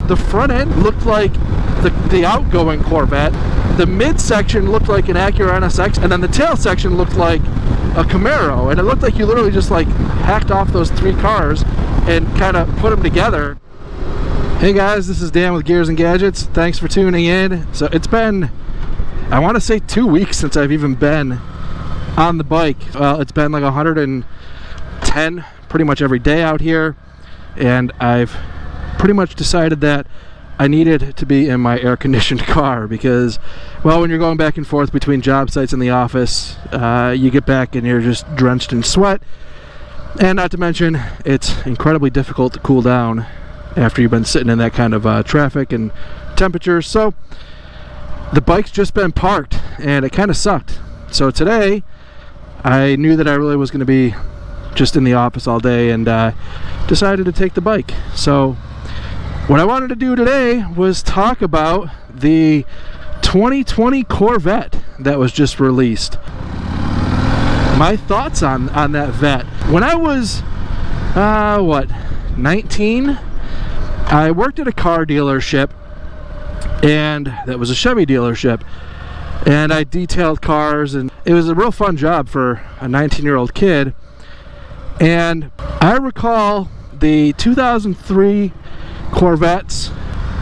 the front end looked like the outgoing Corvette, the midsection looked like an Acura NSX, and then the tail section looked like a Camaro, and it looked like you literally just like hacked off those three cars and kind of put them together. Hey guys, this is Dan with Gears and Gadgets. Thanks for tuning in. So it's been, I want to say 2 weeks since I've even been on the bike. Well, it's been like 110 pretty much every day out here, and I've pretty much decided that I needed to be in my air-conditioned car because, well, when you're going back and forth between job sites and the office, you get back and you're just drenched in sweat, and not to mention it's incredibly difficult to cool down after you've been sitting in that kind of traffic and temperature. So the bike's just been parked and it kind of sucked. So today I knew that I really was going to be just in the office all day, and decided to take the bike. So what I wanted to do today was talk about the 2020 Corvette that was just released. My thoughts on that Vette. When I was 19, I worked at a car dealership, and that was a Chevy dealership, and I detailed cars, and it was a real fun job for a 19-year-old kid. And I recall the 2003 Corvettes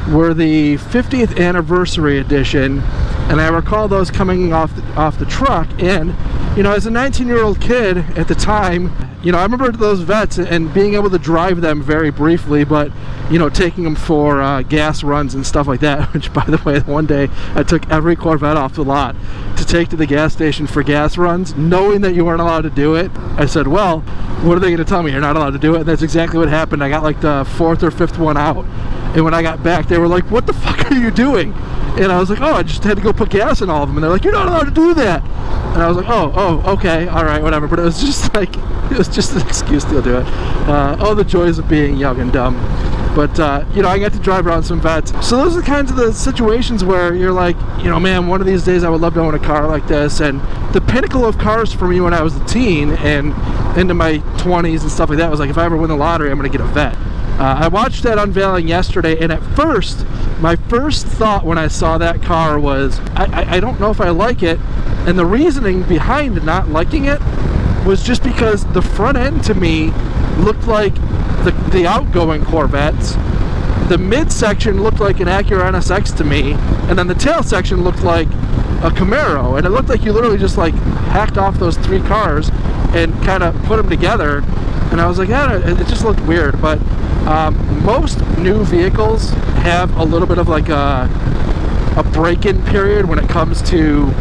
were the 50th anniversary edition, and I recall those coming off the truck. And you know, as a 19-year-old kid at the time, you know, I remember those Vettes and being able to drive them very briefly, but you know, taking them for gas runs and stuff like that. Which, by the way, one day I took every Corvette off the lot to take to the gas station for gas runs, knowing that you weren't allowed to do it. I said, well, what are they going to tell me? You're not allowed to do it. And that's exactly what happened. I got like the fourth or fifth one out, and when I got back, they were like, what the fuck are you doing? And I was like, oh, I just had to go put gas in all of them. And they're like, you're not allowed to do that. And I was like, oh, okay, all right, whatever. But it was just like, it was just an excuse to do it. Oh, the joys of being young and dumb. But, you know, I got to drive around some Vettes. So those are the kinds of the situations where you're like, you know, man, one of these days I would love to own a car like this. And the pinnacle of cars for me when I was a teen and into my 20s and stuff like that was like, if I ever win the lottery, I'm going to get a Vette. I watched that unveiling yesterday, and at first, my first thought when I saw that car was, I don't know if I like it. And the reasoning behind not liking it was just because the front end to me looked like the outgoing Corvettes, the midsection looked like an Acura NSX to me, and then the tail section looked like a Camaro, and it looked like you literally just like hacked off those three cars and kind of put them together. And I was like, yeah, it just looked weird. But most new vehicles have a little bit of like a break-in period when it comes to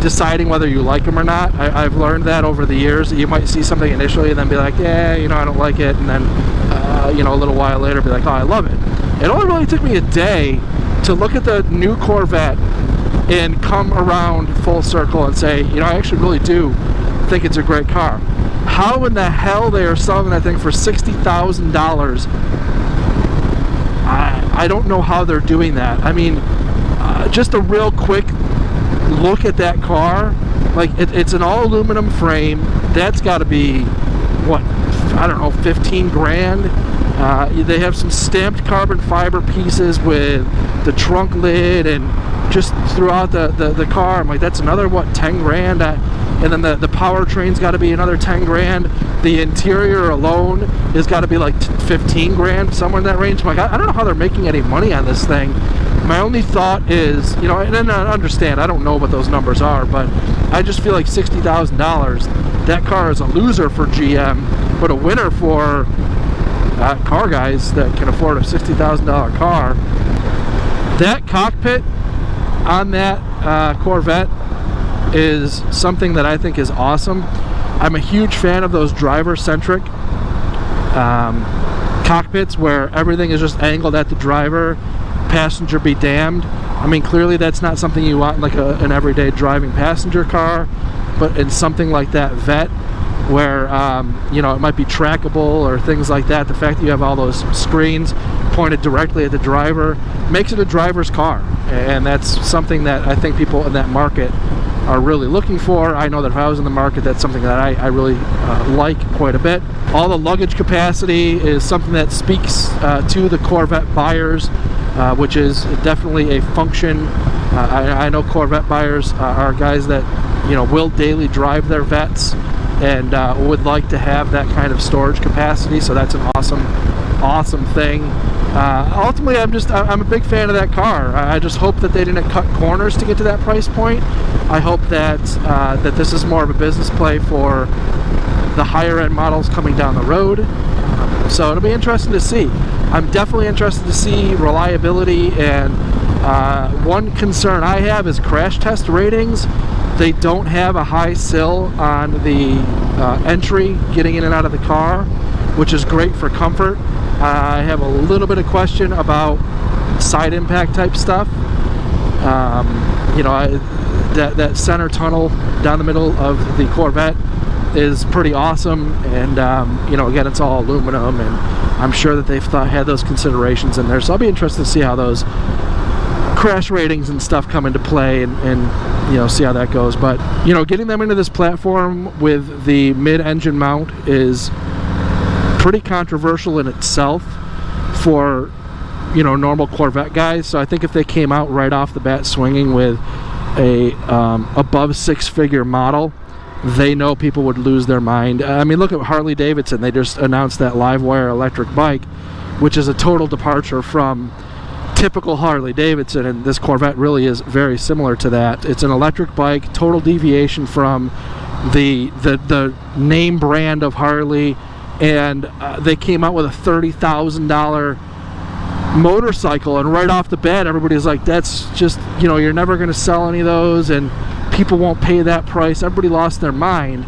deciding whether you like them or not. I've learned that over the years. You might see something initially and then be like, yeah, you know, I don't like it, and then you know, a little while later be like, oh, I love it. It only really took me a day to look at the new Corvette and come around full circle and say, you know, I actually really do think it's a great car. How in the hell they are selling that thing for $60,000? I don't know how they're doing that. I mean, just a real quick look at that car. Like, it's an all aluminum frame. That's got to be, what, I don't know, 15 grand. They have some stamped carbon fiber pieces with the trunk lid and just throughout the car. I'm like, that's another, what, 10 grand? And then the powertrain's got to be another 10 grand. The interior alone has got to be like 15 grand, somewhere in that range. I'm like, I don't know how they're making any money on this thing. My only thought is, you know, and I understand, I don't know what those numbers are, but I just feel like $60,000, that car is a loser for GM, but a winner for car guys that can afford a $60,000 car. That cockpit on that Corvette is something that I think is awesome. I'm a huge fan of those driver-centric cockpits where everything is just angled at the driver, passenger be damned. I mean, clearly that's not something you want in like an everyday driving passenger car, but in something like that Vette where you know, it might be trackable or things like that, the fact that you have all those screens pointed directly at the driver makes it a driver's car, and that's something that I think people in that market are really looking for. I know that if I was in the market, that's something that I really like quite a bit. All the luggage capacity is something that speaks to the Corvette buyers, which is definitely a function. I know Corvette buyers are guys that, you know, will daily drive their Vettes and would like to have that kind of storage capacity, so that's an awesome thing. Ultimately, I'm a big fan of that car. I just hope that they didn't cut corners to get to that price point. I hope that that this is more of a business play for the higher end models coming down the road. So it'll be interesting to see. I'm definitely interested to see reliability, and one concern I have is crash test ratings. They don't have a high sill on the entry getting in and out of the car, which is great for comfort. I have a little bit of question about side impact type stuff. You know, that center tunnel down the middle of the Corvette is pretty awesome, and you know, again, it's all aluminum, and I'm sure that they've had those considerations in there. So I'll be interested to see how those crash ratings and stuff come into play, and you know, see how that goes. But you know, getting them into this platform with the mid-engine mount is pretty controversial in itself for, you know, normal Corvette guys. So I think if they came out right off the bat swinging with a above six-figure model, they know people would lose their mind. I mean, look at Harley Davidson. They just announced that Livewire electric bike, which is a total departure from typical Harley Davidson, and this Corvette really is very similar to that. It's an electric bike, total deviation from the name brand of Harley, and they came out with a $30,000 motorcycle, and right off the bat everybody's like, that's just, you know, you're never going to sell any of those, and people won't pay that price. Everybody lost their mind.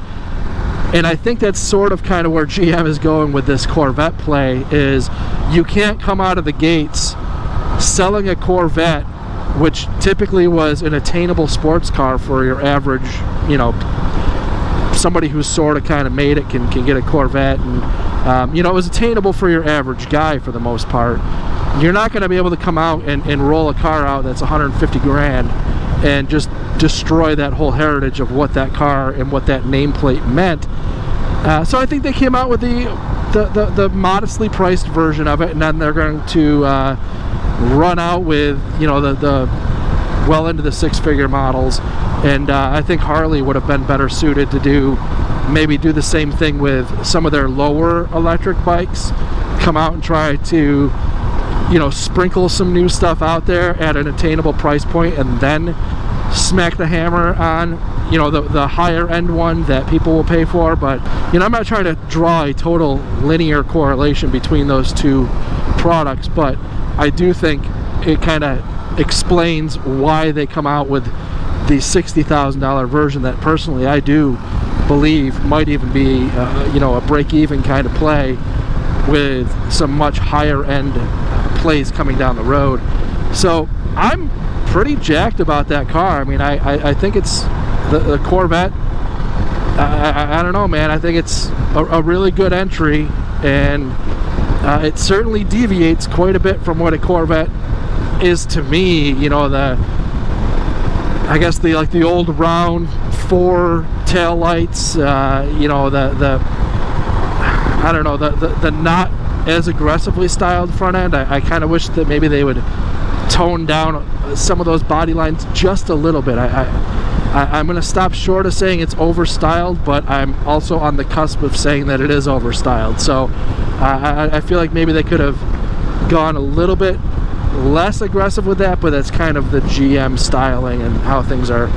And I think that's sort of kind of where GM is going with this Corvette play, is you can't come out of the gates selling a Corvette, which typically was an attainable sports car for your average, you know, somebody who's sort of kind of made it can get a Corvette, and you know, it was attainable for your average guy for the most part. You're not going to be able to come out and roll a car out that's 150 grand and just destroy that whole heritage of what that car and what that nameplate meant. So I think they came out with the modestly priced version of it, and then they're going to run out with, you know, the well into the six-figure models. And I think Harley would have been better suited to maybe do the same thing with some of their lower electric bikes. Come out and try to, you know, sprinkle some new stuff out there at an attainable price point, and then smack the hammer on, you know, the higher end one that people will pay for. But, you know, I'm not trying to draw a total linear correlation between those two products, but I do think it kind of explains why they come out with the $60,000 version that personally I do believe might even be you know, a break-even kind of play with some much higher end plays coming down the road. So I'm pretty jacked about that car. I mean, I think it's the Corvette. I don't know, man. I think it's a really good entry, and it certainly deviates quite a bit from what a Corvette is to me. You know, I guess the old round four tail lights, you know, I don't know, the not as aggressively styled front end. I kind of wish that maybe they would tone down some of those body lines just a little bit. I'm going to stop short of saying it's overstyled, but I'm also on the cusp of saying that it is overstyled. So I feel like maybe they could have gone a little bit less aggressive with that, but that's kind of the GM styling and how things are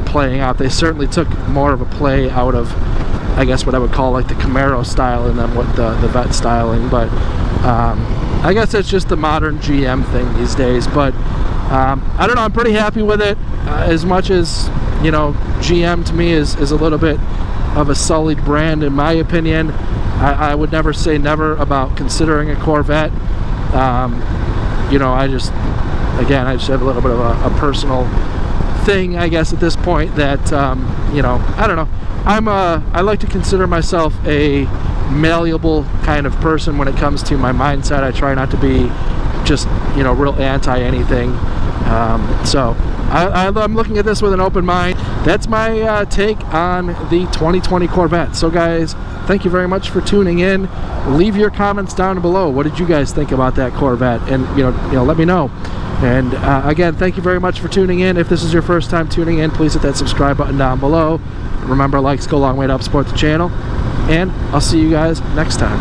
playing out. They certainly took more of a play out of, I guess, what I would call like the Camaro style and then what the Vette styling. But I guess it's just the modern GM thing these days. But I don't know, I'm pretty happy with it. As much as, you know, GM to me is a little bit of a sullied brand in my opinion. I would never say never about considering a Corvette. You know, I just have a little bit of a personal thing, I guess, at this point that, you know, I don't know. I like to consider myself a malleable kind of person when it comes to my mindset. I try not to be just, you know, real anti anything. So I'm looking at this with an open mind. That's my take on the 2020 Corvette. So guys, thank you very much for tuning in. Leave your comments down below. What did you guys think about that Corvette? And you know, let me know. And again, thank you very much for tuning in. If this is your first time tuning in, please hit that subscribe button down below. Remember, likes go a long way to help support the channel. And I'll see you guys next time.